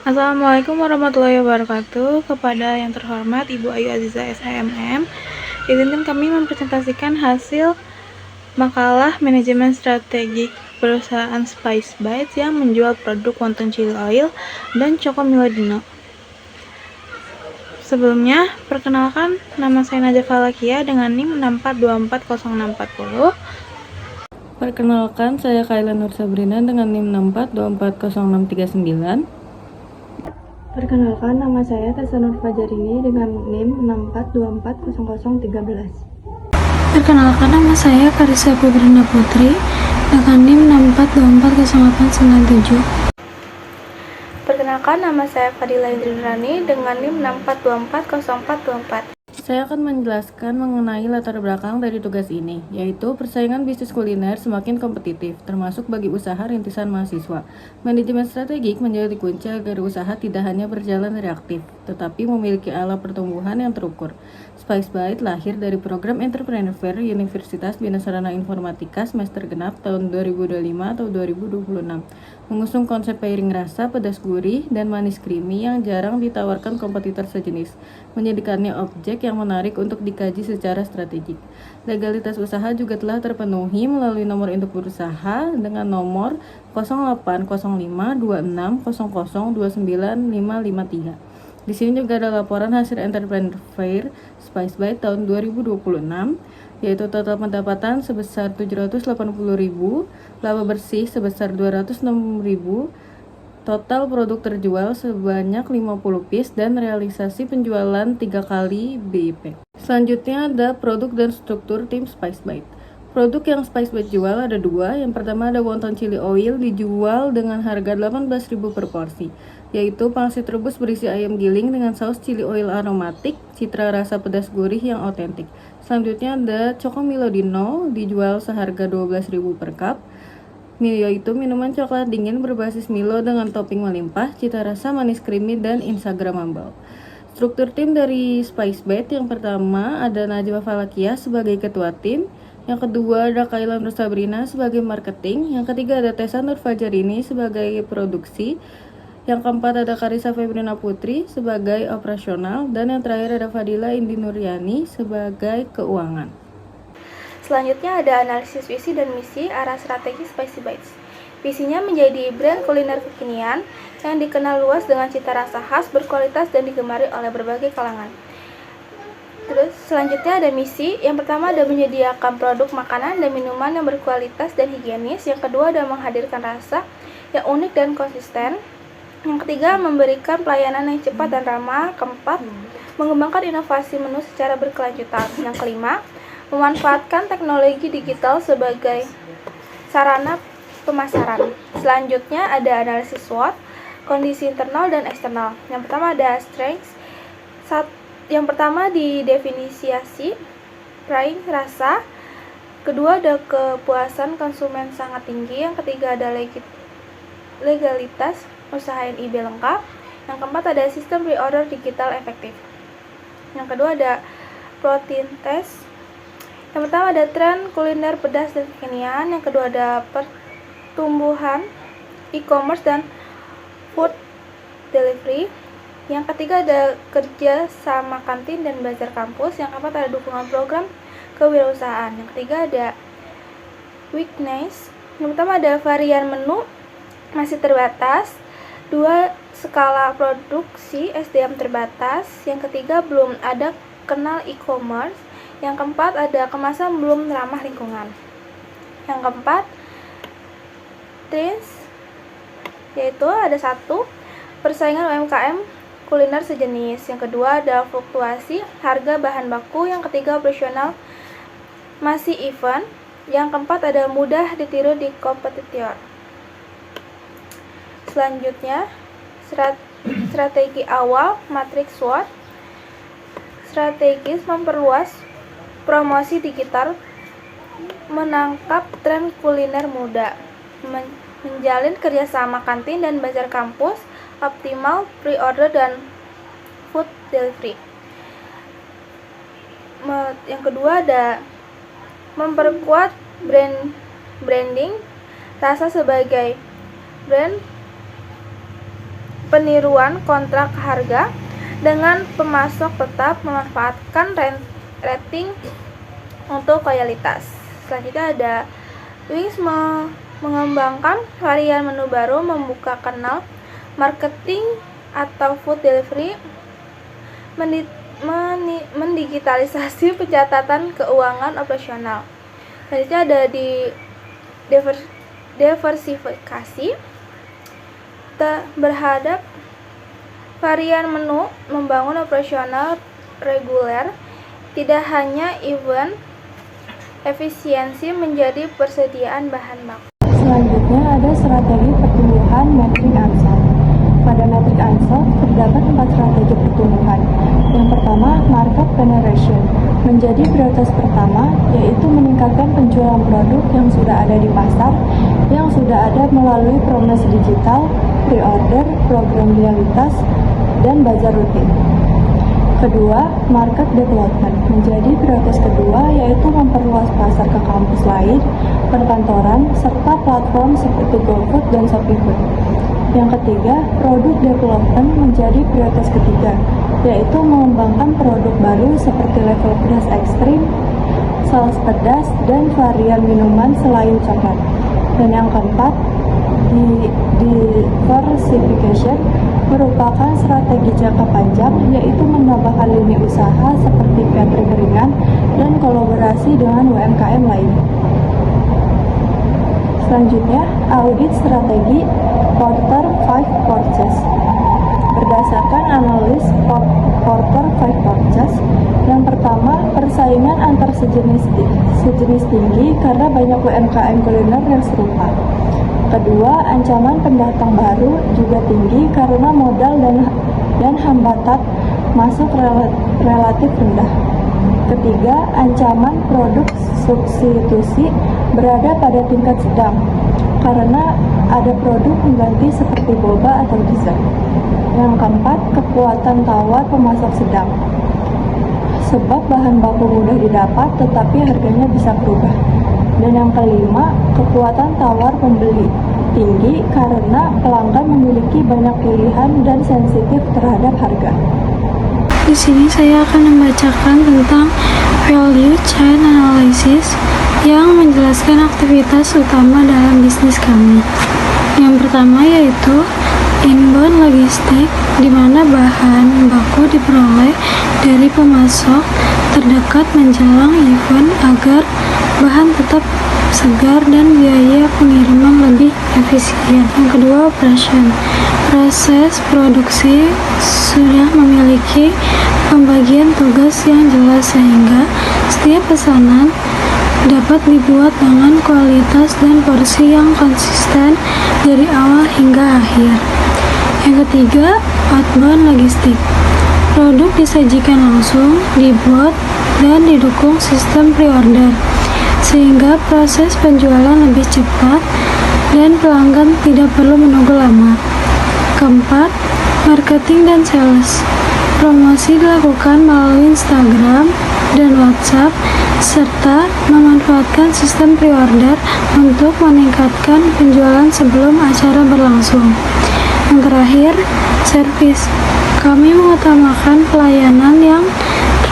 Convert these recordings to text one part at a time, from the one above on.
Assalamualaikum warahmatullahi wabarakatuh. Kepada yang terhormat Ibu Ayu Aziza SIMM, izinkan kami mempresentasikan hasil makalah manajemen strategik perusahaan Spice Bites yang menjual produk wonton chili oil dan Choco Milo Dino. Sebelumnya, perkenalkan, nama saya Najwa Falakia dengan NIM 64240640. Perkenalkan, saya Kaila Nur Sabrina dengan NIM 64240639. Perkenalkan, nama saya Tessa Nur Fajarini dengan NIM 64240013. Perkenalkan, nama saya Karisa Pubrina Putri dengan NIM 64240897. Perkenalkan, nama saya Fadila Indri Nurani dengan NIM 64240424. Saya akan menjelaskan mengenai latar belakang dari tugas ini, yaitu persaingan bisnis kuliner semakin kompetitif, termasuk bagi usaha rintisan mahasiswa. Manajemen strategik menjadi kunci agar usaha tidak hanya berjalan reaktif, tetapi memiliki ala pertumbuhan yang terukur. Spice Bite lahir dari program Entrepreneur Fair Universitas Bina Sarana Informatika semester genap tahun 2025 atau 2026, mengusung konsep pairing rasa pedas gurih dan manis creamy yang jarang ditawarkan kompetitor sejenis, menjadikannya objek yang menarik untuk dikaji secara strategik. Legalitas usaha juga telah terpenuhi melalui nomor induk berusaha dengan nomor 08052600295553. Di sini juga ada laporan hasil Entrepreneur Fair Spice Bite tahun 2026, yaitu total pendapatan sebesar 780.000, laba bersih sebesar 206.000, total produk terjual sebanyak 50 piece dan realisasi penjualan 3 kali BIP. Selanjutnya ada produk dan struktur tim Spice Bite. Produk yang Spice Bite jual ada dua. Yang pertama ada wonton chili oil dijual dengan harga 18.000 per porsi, yaitu pangsit rebus berisi ayam giling dengan saus chili oil aromatik, citra rasa pedas gurih yang otentik. Selanjutnya ada Choco Milo Dino dijual seharga 12.000 per cup. Milo itu minuman coklat dingin berbasis Milo dengan topping melimpah, cita rasa manis creamy dan instagramable. Struktur tim dari Spice Bite, yang pertama ada Najwa Falakia sebagai ketua tim, yang kedua ada Kaila Nur Sabrina sebagai marketing, yang ketiga ada Tessa Nur Fajarini sebagai produksi, yang keempat ada Karisa Febrina Putri sebagai operasional, dan yang terakhir ada Fadila Indi Nuryani sebagai keuangan. Selanjutnya ada analisis visi dan misi arah strategi Spice Bites. Visinya menjadi brand kuliner kekinian yang dikenal luas dengan cita rasa khas, berkualitas, dan digemari oleh berbagai kalangan. Terus selanjutnya ada misi. Yang pertama ada menyediakan produk makanan dan minuman yang berkualitas dan higienis. Yang kedua ada menghadirkan rasa yang unik dan konsisten. Yang ketiga memberikan pelayanan yang cepat dan ramah. Keempat, mengembangkan inovasi menu secara berkelanjutan. Yang kelima, memanfaatkan teknologi digital sebagai sarana pemasaran. Selanjutnya ada analisis SWOT, kondisi internal dan eksternal. Yang pertama ada strengths. Yang pertama didefinisiasi pairing rasa. Kedua ada kepuasan konsumen sangat tinggi. Yang ketiga ada legalitas usaha NIB lengkap. Yang keempat ada sistem pre-order digital efektif. Yang kedua ada protein test. Yang pertama ada tren kuliner pedas dan kekinian. Yang kedua ada pertumbuhan e-commerce dan food delivery. Yang ketiga ada kerja sama kantin dan bazar kampus. Yang keempat ada dukungan program kewirausahaan. Yang ketiga ada weakness. Yang pertama ada varian menu masih terbatas. Dua, skala produksi SDM terbatas. Yang ketiga belum ada kenal e-commerce. Yang keempat ada kemasan belum ramah lingkungan. Yang keempat trends, yaitu ada satu, persaingan UMKM kuliner sejenis. Yang kedua ada fluktuasi harga bahan baku. Yang ketiga operasional masih event. Yang keempat ada mudah ditiru di kompetitor. Selanjutnya strategi awal matriks SWOT. Strategis memperluas promosi digital, menangkap tren kuliner muda, menjalin kerjasama kantin dan bazar kampus, optimal pre-order dan food delivery. Yang kedua ada memperkuat branding rasa sebagai brand peniruan kontrak harga dengan pemasok tetap memanfaatkan rating untuk loyalitas. Selanjutnya ada Wings mengembangkan varian menu baru, membuka kanal marketing atau food delivery, mendigitalisasi pencatatan keuangan operasional. Selanjutnya ada di diversifikasi berhadap varian menu, membangun operasional reguler, tidak hanya event, efisiensi menjadi persediaan bahan baku. Selanjutnya ada strategi pertumbuhan Matrix Ansel. Pada Matrix Ansel terdapat 4 strategi pertumbuhan. Yang pertama, market penetration. Menjadi prioritas pertama, yaitu meningkatkan penjualan produk yang sudah ada di pasar, yang sudah ada melalui promosi digital, pre-order, program loyalitas, dan bazar rutin. Kedua, market development. Menjadi prioritas kedua, yaitu memperluas pasar ke kampus lain, perkantoran, serta platform seperti GoFood dan ShopeeFood. Yang ketiga, product development menjadi prioritas ketiga, yaitu mengembangkan produk baru seperti level pedas ekstrim, saus pedas, dan varian minuman selain coklat. Dan yang keempat, diversification merupakan strategi jangka panjang, yaitu menambahkan lini usaha seperti catering ringan dan kolaborasi dengan UMKM lain. Selanjutnya, audit strategi Quarter 5 Forecast. Berdasarkan analis Quarter 5 Forecast, yang pertama, persaingan antar sejenis tinggi karena banyak UMKM kuliner yang serupa. Kedua, ancaman pendatang baru juga tinggi karena modal dan hambatan masuk relatif rendah. Ketiga, ancaman produk substitusi berada pada tingkat sedang karena ada produk pengganti seperti boba atau dessert. Yang keempat, kekuatan tawar pemasok sedang. Sebab bahan baku mudah didapat tetapi harganya bisa berubah. Dan yang kelima, kekuatan tawar pembeli tinggi karena pelanggan memiliki banyak pilihan dan sensitif terhadap harga. Di sini saya akan membacakan tentang value chain analysis yang menjelaskan aktivitas utama dalam bisnis kami. Yang pertama yaitu inbound logistik, di mana bahan baku diperoleh dari pemasok terdekat menjelang event agar bahan tetap segar dan biaya pengiriman lebih efisien. Yang kedua, operation. Proses produksi sudah memiliki pembagian tugas yang jelas sehingga setiap pesanan dapat dibuat dengan kualitas dan porsi yang konsisten dari awal hingga akhir. Yang ketiga, outbound logistik. Produk disajikan langsung, dibuat, dan didukung sistem pre-order sehingga proses penjualan lebih cepat dan pelanggan tidak perlu menunggu lama. Keempat, marketing dan sales. Promosi dilakukan melalui Instagram dan WhatsApp serta memanfaatkan sistem pre-order untuk meningkatkan penjualan sebelum acara berlangsung. Yang terakhir, service. Kami mengutamakan pelayanan yang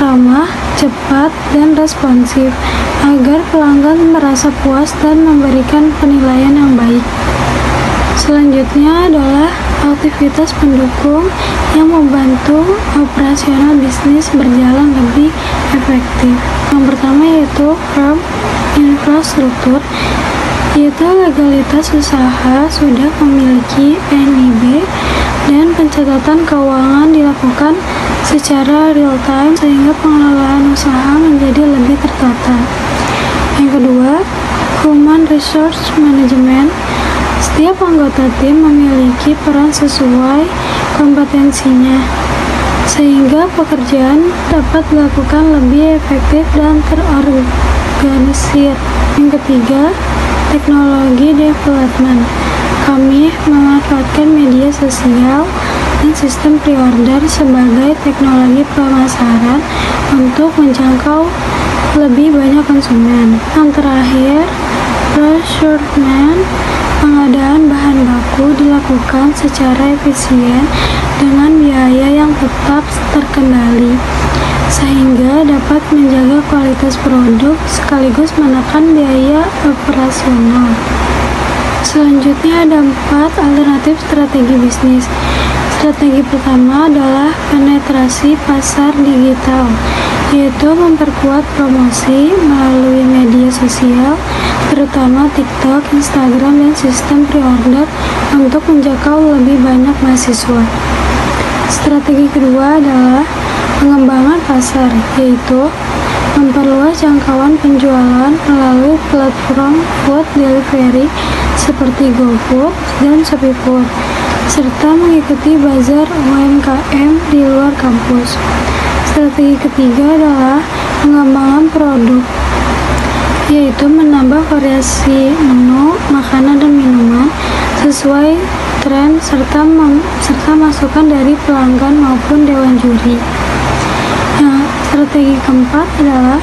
ramah, cepat, dan responsif agar pelanggan merasa puas dan memberikan penilaian yang baik. Selanjutnya adalah aktivitas pendukung yang membantu operasional bisnis berjalan lebih efektif. Yang pertama yaitu from infrastruktur, yaitu legalitas usaha sudah memiliki PNIB dan pencatatan keuangan dilakukan secara real time sehingga pengelolaan usaha menjadi lebih tertata. Yang kedua, human resource management. Setiap anggota tim memiliki peran sesuai kompetensinya sehingga pekerjaan dapat dilakukan lebih efektif dan terorganisir. Yang ketiga, teknologi development. Kami memanfaatkan media sosial dan sistem pre-order sebagai teknologi pemasaran untuk menjangkau lebih banyak konsumen. Yang terakhir, procurement. Pengadaan bahan baku dilakukan secara efisien dengan biaya yang tetap terkendali, sehingga dapat menjaga kualitas produk sekaligus menekan biaya operasional. Selanjutnya ada 4 alternatif strategi bisnis. Strategi pertama adalah penetrasi pasar digital, yaitu memperkuat promosi melalui media sosial, terutama TikTok, Instagram, dan sistem pre-order untuk menjangkau lebih banyak mahasiswa. Strategi kedua adalah pengembangan pasar, yaitu memperluas jangkauan penjualan melalui platform food delivery seperti GoFood dan ShopeeFood, serta mengikuti bazar UMKM di luar kampus. Strategi ketiga adalah pengembangan produk, yaitu menambah variasi menu, makanan, dan minuman sesuai tren serta masukan dari pelanggan maupun dewan juri. Strategi keempat adalah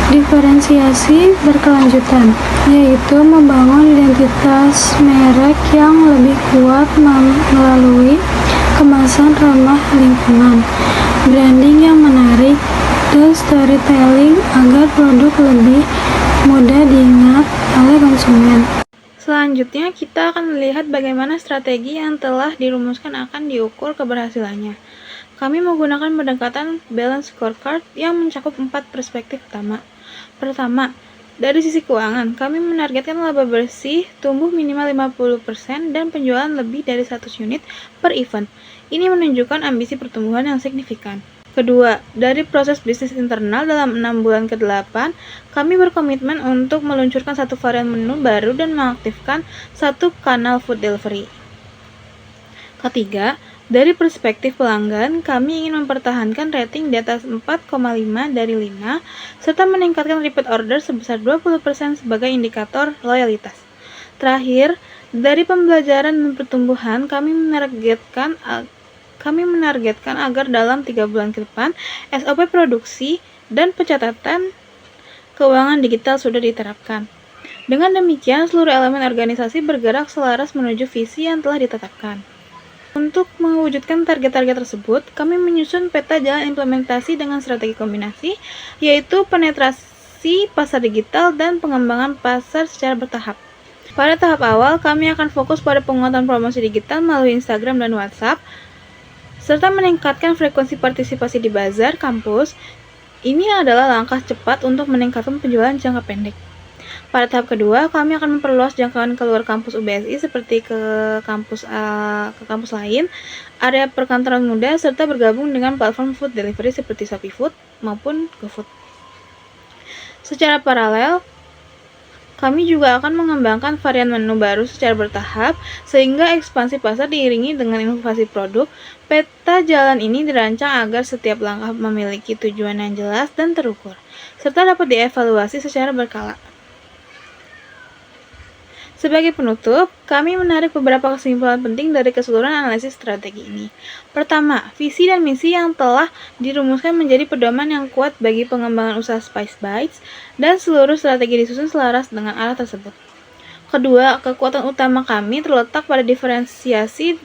diferensiasi berkelanjutan, yaitu membangun identitas merek yang lebih kuat melalui kemasan ramah lingkungan, branding yang menarik, dan storytelling agar produk lebih mudah diingat oleh konsumen. Selanjutnya, kita akan melihat bagaimana strategi yang telah dirumuskan akan diukur keberhasilannya. Kami menggunakan pendekatan balance scorecard yang mencakup 4 perspektif utama. Pertama, dari sisi keuangan, kami menargetkan laba bersih tumbuh minimal 50% dan penjualan lebih dari 100 unit per event. Ini menunjukkan ambisi pertumbuhan yang signifikan. Kedua, dari proses bisnis internal dalam 6 bulan ke-8, kami berkomitmen untuk meluncurkan 1 varian menu baru dan mengaktifkan 1 kanal food delivery. Ketiga, dari perspektif pelanggan, kami ingin mempertahankan rating di atas 4,5 dari 5, serta meningkatkan repeat order sebesar 20% sebagai indikator loyalitas. Terakhir, dari pembelajaran dan pertumbuhan, kami menargetkan agar dalam 3 bulan ke depan, SOP produksi dan pencatatan keuangan digital sudah diterapkan. Dengan demikian, seluruh elemen organisasi bergerak selaras menuju visi yang telah ditetapkan. Untuk mewujudkan target-target tersebut, kami menyusun peta jalan implementasi dengan strategi kombinasi, yaitu penetrasi pasar digital dan pengembangan pasar secara bertahap. Pada tahap awal, kami akan fokus pada penguatan promosi digital melalui Instagram dan WhatsApp, serta meningkatkan frekuensi partisipasi di bazar kampus. Ini adalah langkah cepat untuk meningkatkan penjualan jangka pendek. Pada tahap kedua, kami akan memperluas jangkauan keluar kampus UBSI seperti ke kampus lain, area perkantoran muda, serta bergabung dengan platform food delivery seperti ShopeeFood maupun GoFood. Secara paralel, kami juga akan mengembangkan varian menu baru secara bertahap, sehingga ekspansi pasar diiringi dengan inovasi produk. Peta jalan ini dirancang agar setiap langkah memiliki tujuan yang jelas dan terukur, serta dapat dievaluasi secara berkala. Sebagai penutup, kami menarik beberapa kesimpulan penting dari keseluruhan analisis strategi ini. Pertama, visi dan misi yang telah dirumuskan menjadi pedoman yang kuat bagi pengembangan usaha Spice Bites, dan seluruh strategi disusun selaras dengan arah tersebut. Kedua, kekuatan utama kami terletak pada diferensiasi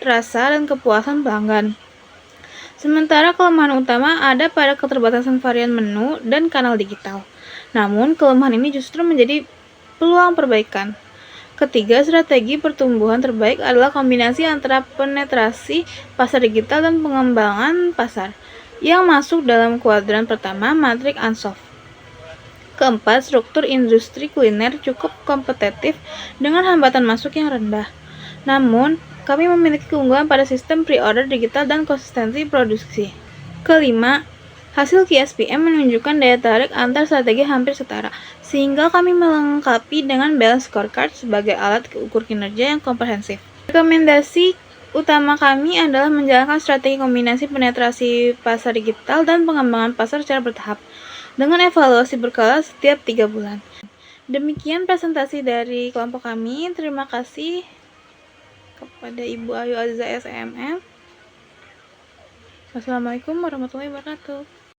rasa dan kepuasan pelanggan. Sementara kelemahan utama ada pada keterbatasan varian menu dan kanal digital. Namun, kelemahan ini justru menjadi peluang perbaikan. Ketiga, strategi pertumbuhan terbaik adalah kombinasi antara penetrasi pasar digital dan pengembangan pasar, yang masuk dalam kuadran pertama matrik Ansoff. Keempat, struktur industri kuliner cukup kompetitif dengan hambatan masuk yang rendah. Namun, kami memiliki keunggulan pada sistem pre-order digital dan konsistensi produksi. Kelima, hasil QSPM menunjukkan daya tarik antar strategi hampir setara, sehingga kami melengkapi dengan balance scorecard sebagai alat ukur kinerja yang komprehensif. Rekomendasi utama kami adalah menjalankan strategi kombinasi penetrasi pasar digital dan pengembangan pasar secara bertahap, dengan evaluasi berkala setiap 3 bulan. Demikian presentasi dari kelompok kami. Terima kasih kepada Ibu Ayu Aziza SMM. Wassalamualaikum warahmatullahi wabarakatuh.